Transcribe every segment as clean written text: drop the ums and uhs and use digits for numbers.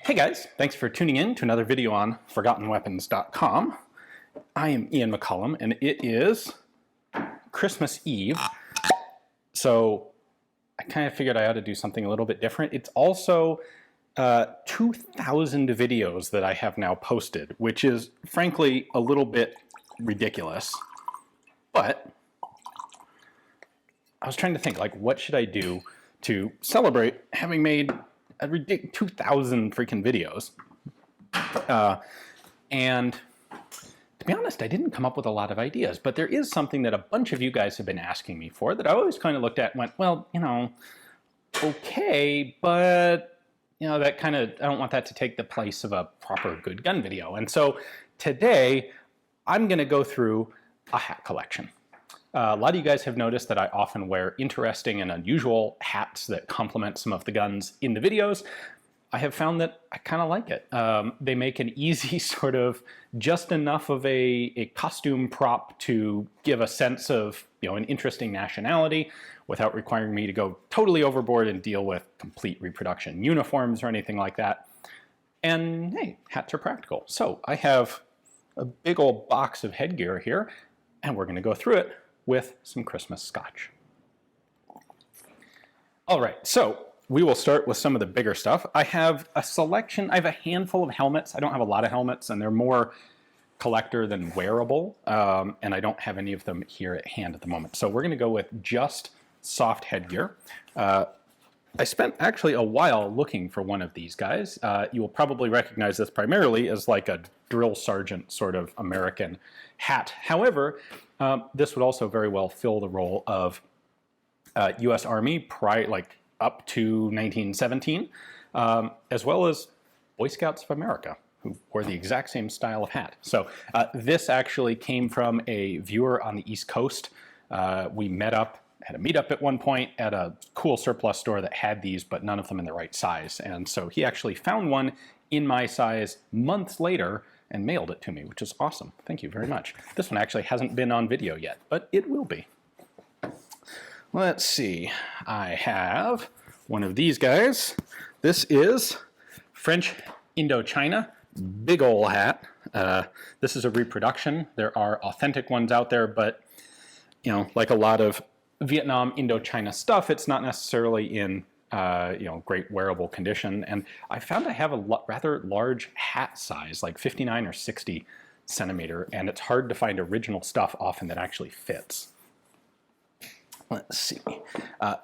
Hey guys, thanks for tuning in to another video on ForgottenWeapons.com. I am Ian McCollum and it is Christmas Eve, so I kind of figured I ought to do something a little bit different. It's also 2,000 videos that I have now posted, which is frankly a little bit ridiculous, but I was trying to think, like, what should I do to celebrate having made a ridiculous 2,000 freaking videos. And to be honest, I didn't come up with a lot of ideas, but there is something that a bunch of you guys have been asking me for that I always kind of looked at and went, well, you know, okay, but, you know, that kind of, I don't want that to take the place of a proper good gun video. And so today, I'm going to go through a hat collection. A lot of you guys have noticed that I often wear interesting and unusual hats that complement some of the guns in the videos. I have found that I kind of like it. They make an easy sort of just enough of a costume prop to give a sense of, you know, an interesting nationality without requiring me to go totally overboard and deal with complete reproduction uniforms or anything like that. And hey, hats are practical. So I have a big old box of headgear here, and we're going to go through it with some Christmas scotch. All right, so we will start with some of the bigger stuff. I have a selection, I have a handful of helmets. I don't have a lot of helmets, and they're more collector than wearable, and I don't have any of them here at hand at the moment. So we're gonna go with just soft headgear. I spent actually a while looking for one of these guys. You will probably recognize this primarily as like a drill sergeant sort of American hat. However, this would also very well fill the role of U.S. Army like up to 1917, as well as Boy Scouts of America, who wore the exact same style of hat. So this actually came from a viewer on the East Coast. We met up, had a meetup at one point at a cool surplus store that had these, but none of them in the right size. And so he actually found one in my size months later and mailed it to me, which is awesome. Thank you very much. This one actually hasn't been on video yet, but it will be. Let's see. I have one of these guys. This is French Indochina, big ol' hat. This is a reproduction. There are authentic ones out there, but you know, like a lot of Vietnam Indochina stuff, it's not necessarily in you know, great wearable condition. And I found I have a rather large hat size, like 59 or 60 centimeter, and it's hard to find original stuff often that actually fits. Let's see.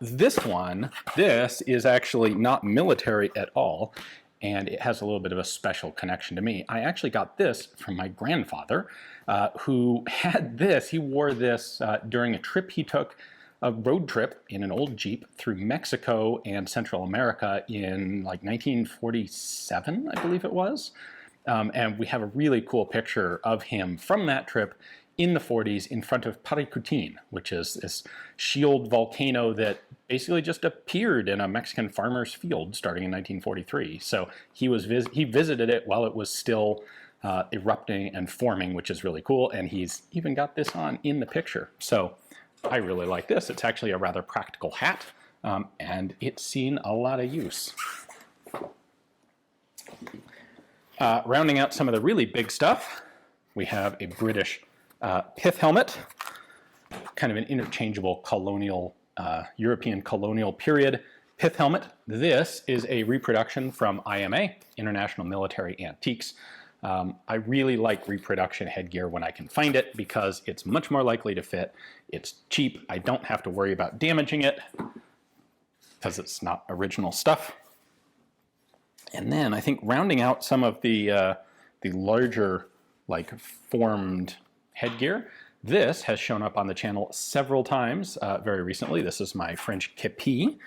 This is actually not military at all, and it has a little bit of a special connection to me. I actually got this from my grandfather, who had this. He wore this during a trip he took, a road trip in an old Jeep through Mexico and Central America in like 1947, I believe it was. And we have a really cool picture of him from that trip in the 40s in front of Paricutin, which is this shield volcano that basically just appeared in a Mexican farmer's field starting in 1943. So he visited it while it was still erupting and forming, which is really cool. And he's even got this on in the picture. So I really like this. It's actually a rather practical hat, and it's seen a lot of use. Rounding out some of the really big stuff, we have a British Pith helmet, kind of an interchangeable colonial, European colonial period Pith helmet. This is a reproduction from IMA, International Military Antiques. I really like reproduction headgear when I can find it because it's much more likely to fit. It's cheap. I don't have to worry about damaging it because it's not original stuff. And then I think rounding out some of the larger, like, formed headgear, this has shown up on the channel several times very recently. This is my Fringe Kippy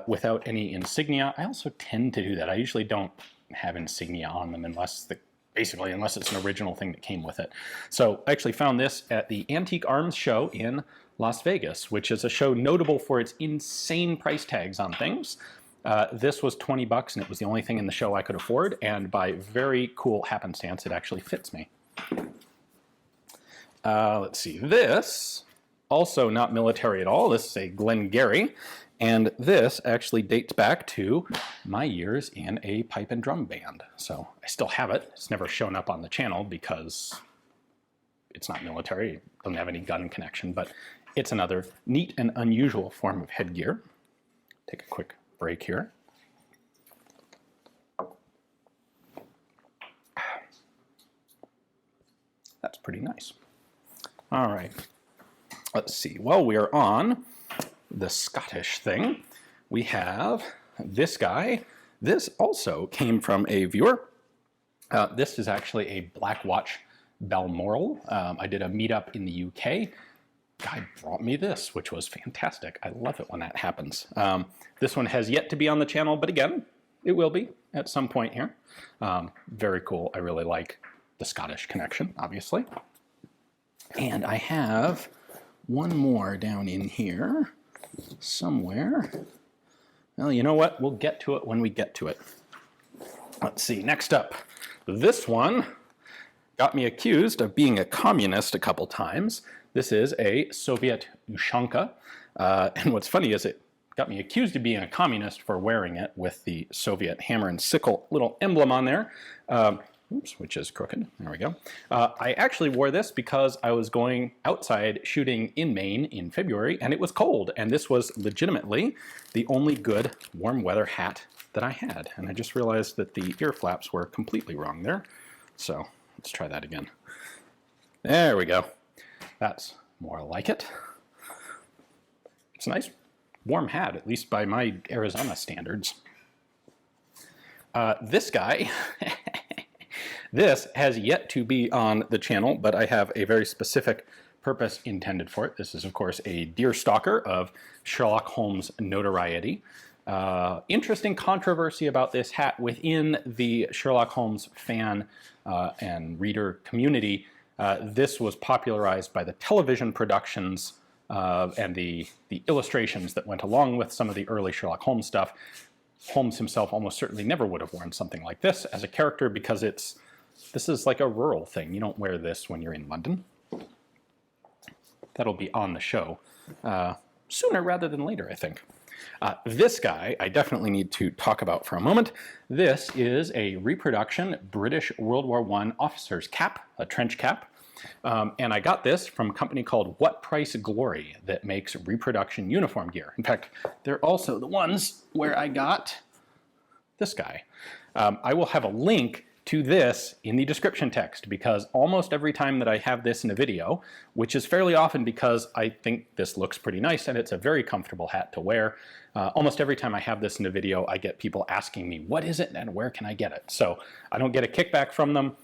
without any insignia. I also tend to do that. I usually don't have insignia on them unless it's an original thing that came with it. So I actually found this at the Antique Arms Show in Las Vegas, which is a show notable for its insane price tags on things. This was 20 bucks and it was the only thing in the show I could afford, and by very cool happenstance, it actually fits me. Let's see, this, also not military at all. This is a Glengarry, And this actually dates back to my years in a pipe and drum band. So I still have it. It's never shown up on the channel because it's not military. It doesn't have any gun connection, but it's another neat and unusual form of headgear. Take a quick break here. That's pretty nice. All right, let's see. While we are on the Scottish thing, we have this guy. This also came from a viewer. This is actually a Black Watch Balmoral. I did a meetup in the UK. Guy brought me this, which was fantastic. I love it when that happens. This one has yet to be on the channel, but again, it will be at some point here. Very cool. I really like the Scottish connection, obviously. And I have one more down in here somewhere. Well, you know what? We'll get to it when we get to it. Let's see. Next up, this one got me accused of being a communist a couple times. This is a Soviet Zhanka. And what's funny is it got me accused of being a communist for wearing it with the Soviet hammer and sickle little emblem on there. Oops, which is crooked. There we go. I actually wore this because I was going outside shooting in Maine in February, and it was cold. And this was legitimately the only good warm weather hat that I had. And I just realized that the ear flaps were completely wrong there. So let's try that again. There we go. That's more like it. It's a nice warm hat, at least by my Arizona standards. This guy... This has yet to be on the channel, but I have a very specific purpose intended for it. This is, of course, a deer stalker of Sherlock Holmes notoriety. Interesting controversy about this hat within the Sherlock Holmes fan and reader community. This was popularized by the television productions and the illustrations that went along with some of the early Sherlock Holmes stuff. Holmes himself almost certainly never would have worn something like this as a character because this is like a rural thing. You don't wear this when you're in London. That'll be on the show sooner rather than later, I think. This guy I definitely need to talk about for a moment. This is a reproduction British World War I officer's cap, a trench cap. And I got this from a company called What Price Glory that makes reproduction uniform gear. In fact, they're also the ones where I got this guy. I will have a link to this in the description text because almost every time that I have this in a video, which is fairly often because I think this looks pretty nice and it's a very comfortable hat to wear, almost every time I have this in a video, I get people asking me, what is it and where can I get it? So I don't get a kickback from them.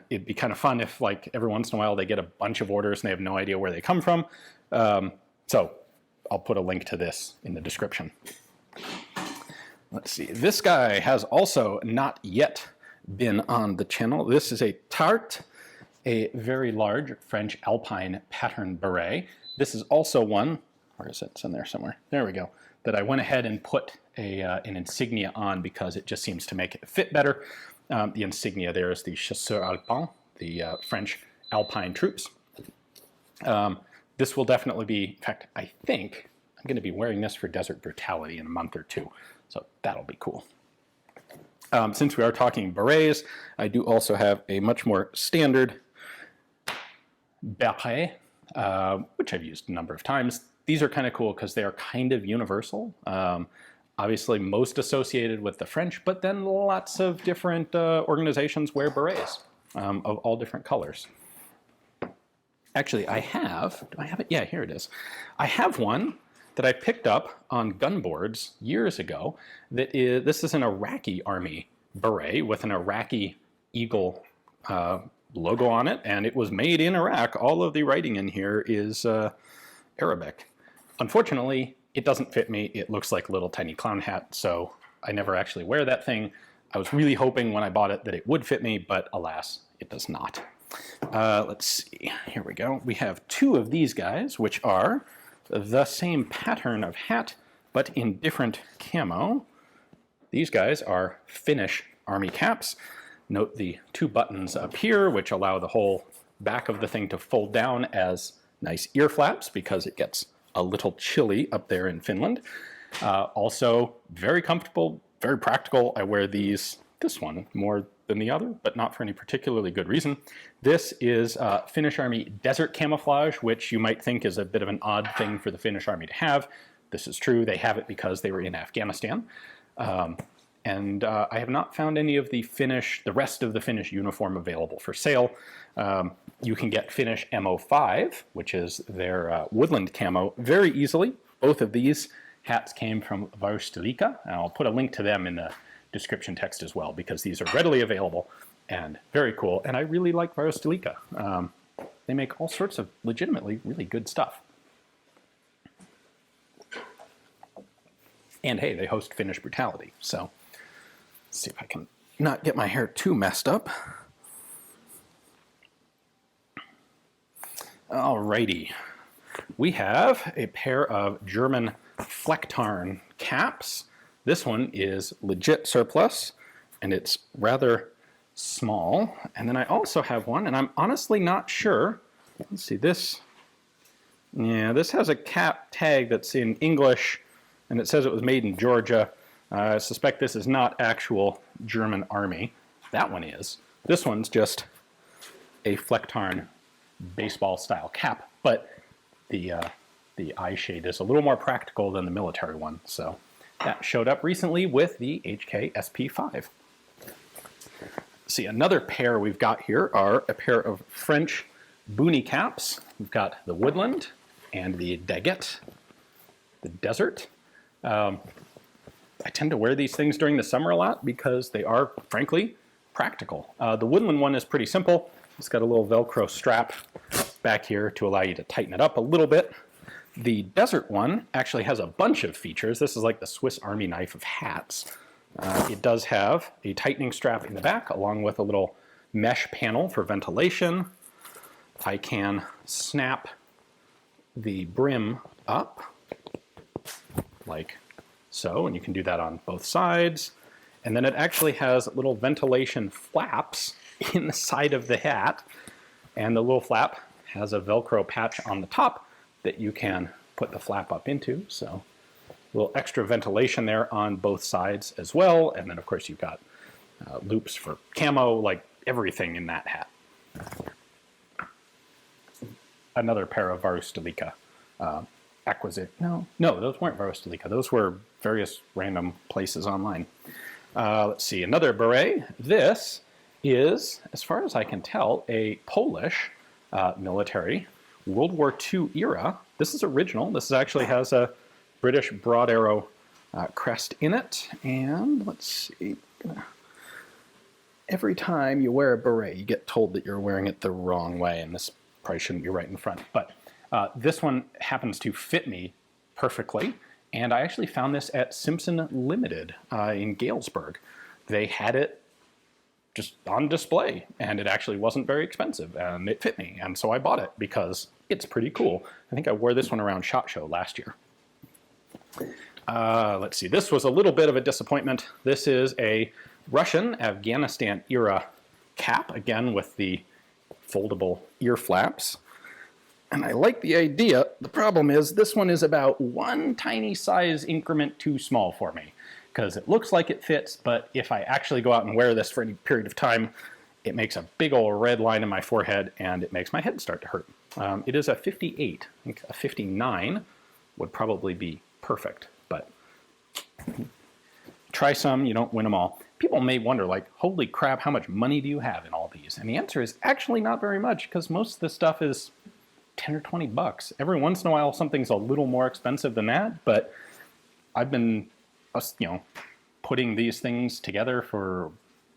It'd be kind of fun if, like, every once in a while they get a bunch of orders and they have no idea where they come from. So I'll put a link to this in the description. Let's see. This guy has also not yet been on the channel. This is a Tarte, a very large French Alpine pattern beret. This is also one, where is it? It's in there somewhere. There we go. That I went ahead and put an insignia on because it just seems to make it fit better. The insignia there is the Chasseurs Alpins, the French Alpine troops. This will definitely be, in fact, I think I'm going to be wearing this for Desert Brutality in a month or two. So that'll be cool. Since we are talking berets, I do also have a much more standard beret, which I've used a number of times. These are kind of cool because they are kind of universal. Obviously most associated with the French, but then lots of different organizations wear berets of all different colors. Actually, I have, do I have it? Yeah, here it is. I have one that I picked up on gun boards years ago. This is an Iraqi army beret with an Iraqi eagle logo on it, and it was made in Iraq. All of the writing in here is Arabic. Unfortunately, it doesn't fit me. It looks like a little tiny clown hat, so I never actually wear that thing. I was really hoping when I bought it that it would fit me, but alas, it does not. Let's see. Here we go. We have two of these guys, which are the same pattern of hat, but in different camo. These guys are Finnish army caps. Note the two buttons up here, which allow the whole back of the thing to fold down as nice ear flaps because it gets a little chilly up there in Finland. Also very comfortable, very practical. I wear this one more than the other, but not for any particularly good reason. This is Finnish Army Desert Camouflage, which you might think is a bit of an odd thing for the Finnish Army to have. This is true. They have it because they were in Afghanistan. And I have not found any of the rest of the Finnish uniform available for sale. You can get Finnish MO5, which is their woodland camo, very easily. Both of these hats came from Varusteleka, and I'll put a link to them in the description text as well, because these are readily available and very cool. And I really like Varusteleka. They make all sorts of legitimately really good stuff. And hey, they host Finnish brutality. So let's see if I can not get my hair too messed up. Alrighty. We have a pair of German Flecktarn caps. This one is legit surplus, and it's rather small. And then I also have one, and I'm honestly not sure. Let's see, this has a cap tag that's in English, and it says it was made in Georgia. I suspect this is not actual German Army. That one is. This one's just a Flecktarn baseball-style cap, but the eye shade is a little more practical than the military one. So that showed up recently with the HK SP5. See, another pair we've got here are a pair of French Boonie caps. We've got the Woodland and the Daggett, the Desert. I tend to wear these things during the summer a lot because they are, frankly, practical. The Woodland one is pretty simple. It's got a little Velcro strap back here to allow you to tighten it up a little bit. The Desert one actually has a bunch of features. This is like the Swiss Army knife of hats. It does have a tightening strap in the back along with a little mesh panel for ventilation. I can snap the brim up like so, and you can do that on both sides. And then it actually has little ventilation flaps in the side of the hat, and the little flap has a Velcro patch on the top that you can put the flap up into, so a little extra ventilation there on both sides as well. And then of course you've got loops for camo, like everything in that hat. Another pair of Varusteleka no, those weren't Varusteleka. Those were various random places online. Let's see, another beret. This is, as far as I can tell, a Polish military World War II era. This is original. This actually has a British broad arrow crest in it. And let's see. Every time you wear a beret, you get told that you're wearing it the wrong way, and this probably shouldn't be right in front. But this one happens to fit me perfectly, and I actually found this at Simpson Limited in Galesburg. They had it just on display, and it actually wasn't very expensive, and it fit me, and so I bought it because it's pretty cool. I think I wore this one around SHOT Show last year. Let's see, this was a little bit of a disappointment. This is a Russian Afghanistan era cap, again with the foldable ear flaps. And I like the idea. The problem is this one is about one tiny size increment too small for me, because it looks like it fits, but if I actually go out and wear this for any period of time, it makes a big old red line in my forehead, and it makes my head start to hurt. It is a 58. I think a 59 would probably be perfect, but try some, you don't win them all. People may wonder, like, holy crap, how much money do you have in all these? And the answer is actually not very much, because most of this stuff is 10 or 20 bucks. Every once in a while, something's a little more expensive than that, but I've been, putting these things together for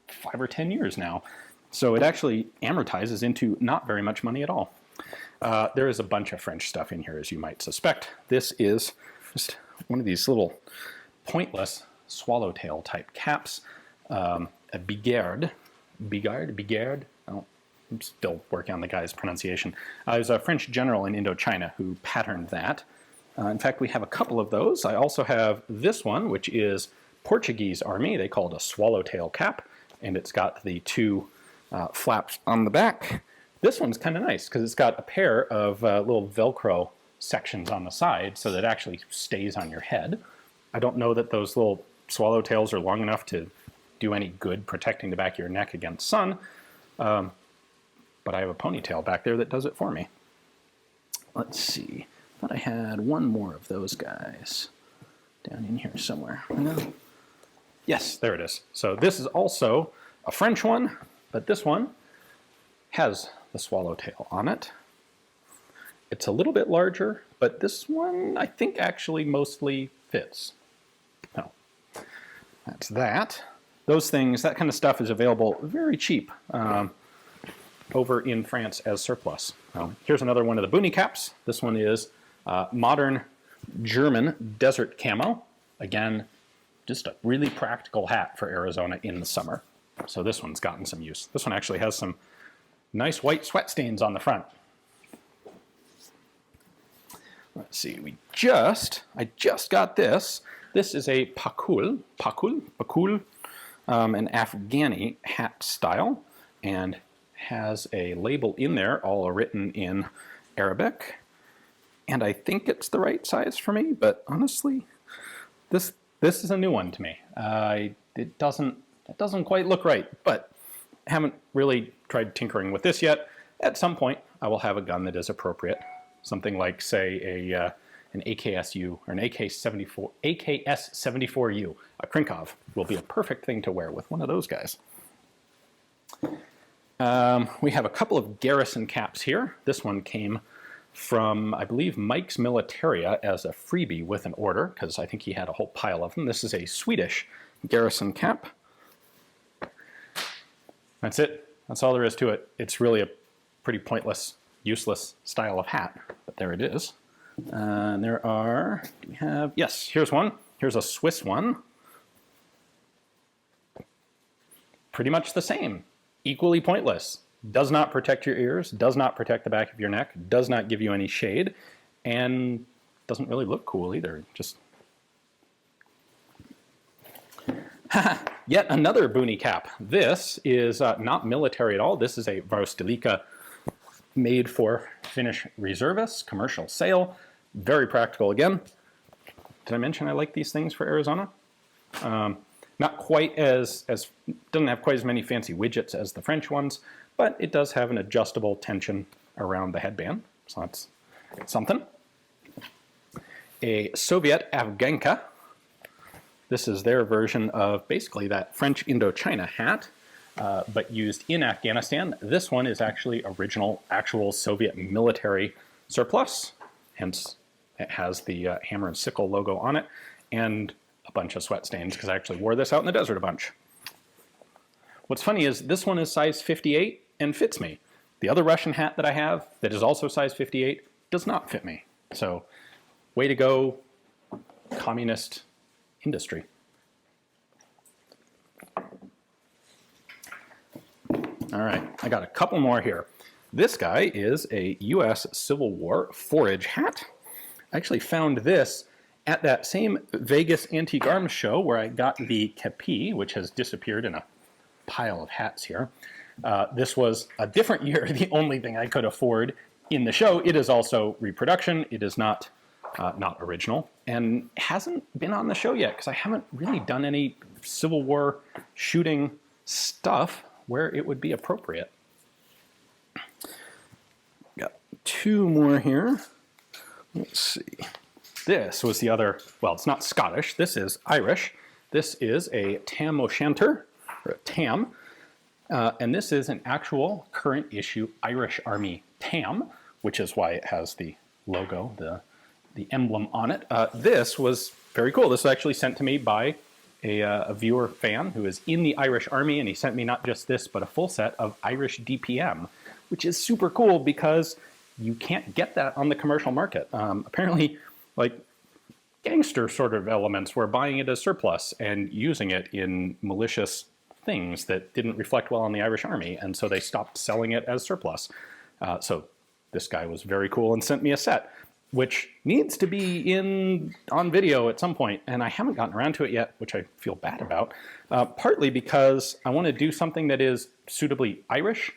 5 or 10 years now. So it actually amortizes into not very much money at all. There is a bunch of French stuff in here, as you might suspect. This is just one of these little pointless swallowtail type caps. A Bigarde. I'm still working on the guy's pronunciation. There's a French general in Indochina who patterned that. In fact, we have a couple of those. I also have this one, which is Portuguese Army. They call it a swallowtail cap, and it's got the two flaps on the back. This one's kind of nice because it's got a pair of little Velcro sections on the side so that it actually stays on your head. I don't know that those little swallowtails are long enough to do any good protecting the back of your neck against sun, but I have a ponytail back there that does it for me. Let's see. I thought I had one more of those guys down in here somewhere. Yes, there it is. So this is also a French one, but this one has the swallowtail on it. It's a little bit larger, but this one I think actually mostly fits. No, that's that. Those things, that kind of stuff is available very cheap over in France as surplus. Here's another one of the Boonie caps. This one is modern German desert camo. Again, just a really practical hat for Arizona in the summer. So this one's gotten some use. This one actually has some nice white sweat stains on the front. Let's see, I just got this. This is a pakul, an Afghani hat style, and has a label in there all written in Arabic. And I think it's the right size for me, but honestly, this is a new one to me. It doesn't quite look right, but haven't really tried tinkering with this yet. At some point, I will have a gun that is appropriate. Something like, say, an AKSU or an AKS-74U. A Krinkov will be a perfect thing to wear with one of those guys. We have a couple of garrison caps here. This one came from, I believe, Mike's Militaria as a freebie with an order, because I think he had a whole pile of them. This is a Swedish garrison cap. That's it. That's all there is to it. It's really a pretty pointless, useless style of hat, but there it is. There are, do we have, yes, here's one. Here's a Swiss one. Pretty much the same. Equally pointless. Does not protect your ears, does not protect the back of your neck, does not give you any shade, and doesn't really look cool either. Just yet another Boonie cap. This is not military at all. This is a Varusteleka made for Finnish reservists, commercial sale. Very practical again. Did I mention I like these things for Arizona? Not quite as doesn't have quite as many fancy widgets as the French ones, but it does have an adjustable tension around the headband, so that's something. A Soviet Zhanka. This is their version of basically that French Indochina hat, but used in Afghanistan. This one is actually actual Soviet military surplus, hence it has the hammer and sickle logo on it, and a bunch of sweat stains, because I actually wore this out in the desert a bunch. What's funny is this one is size 58 and fits me. The other Russian hat that I have that is also size 58 does not fit me. So, way to go, communist industry. All right, I got a couple more here. This guy is a US Civil War Forage Hat. I actually found this at that same Vegas Antique Arms show where I got the Kippy, which has disappeared in a pile of hats here. This was a different year, the only thing I could afford in the show. It is also reproduction. It is not original, and hasn't been on the show yet because I haven't really done any Civil War shooting stuff where it would be appropriate. Got two more here. Let's see. This was the other, well, it's not Scottish. This is Irish. This is a Tam O'Shanter, or a Tam, and this is an actual current issue Irish Army Tam, which is why it has the logo, the emblem on it. This was very cool. This was actually sent to me by a viewer fan who is in the Irish Army, and he sent me not just this, but a full set of Irish DPM, which is super cool because you can't get that on the commercial market. Apparently, like gangster sort of elements were buying it as surplus and using it in malicious things that didn't reflect well on the Irish Army, and so they stopped selling it as surplus. So this guy was very cool and sent me a set, which needs to be on video at some point, and I haven't gotten around to it yet, which I feel bad about, partly because I want to do something that is suitably Irish,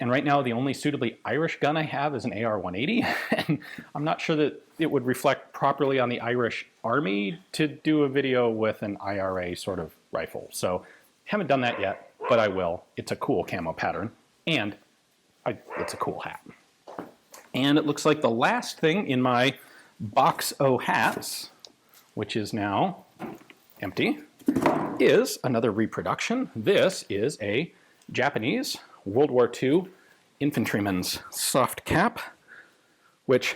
and right now the only suitably Irish gun I have is an AR-180, and I'm not sure that it would reflect properly on the Irish Army to do a video with an IRA sort of rifle. So haven't done that yet, but I will. It's a cool camo pattern, and it's a cool hat. And it looks like the last thing in my box o' hats, which is now empty, is another reproduction. This is a Japanese World War II infantryman's soft cap, which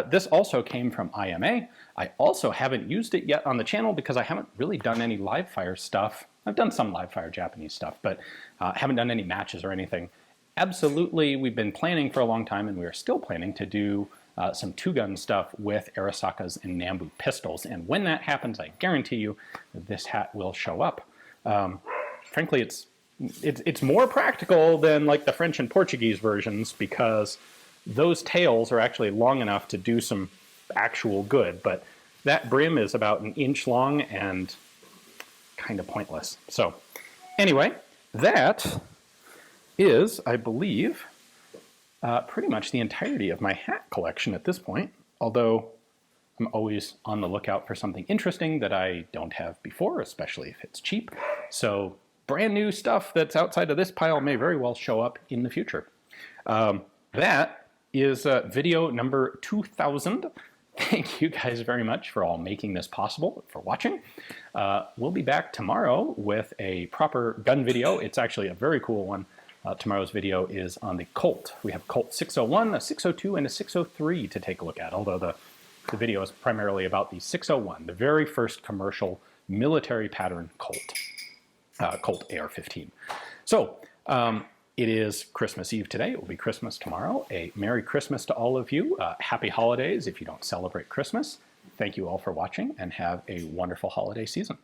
this also came from IMA. I also haven't used it yet on the channel because I haven't really done any live fire stuff. I've done some live fire Japanese stuff, but haven't done any matches or anything. Absolutely, we've been planning for a long time, and we are still planning to do some two-gun stuff with Arisakas and Nambu pistols. And when that happens, I guarantee you this hat will show up. Frankly, it's more practical than like the French and Portuguese versions because those tails are actually long enough to do some actual good, but that brim is about an inch long and kind of pointless. So anyway, that is, I believe, pretty much the entirety of my hat collection at this point, although I'm always on the lookout for something interesting that I don't have before, especially if it's cheap. So brand new stuff that's outside of this pile may very well show up in the future. That is video number 2000. Thank you guys very much for all making this possible, for watching. We'll be back tomorrow with a proper gun video. It's actually a very cool one. Tomorrow's video is on the Colt. We have Colt 601, a 602, and a 603 to take a look at, although the video is primarily about the 601, the very first commercial military pattern Colt, Colt AR-15. So it is Christmas Eve today. It will be Christmas tomorrow. A Merry Christmas to all of you. Happy holidays if you don't celebrate Christmas. Thank you all for watching, and have a wonderful holiday season.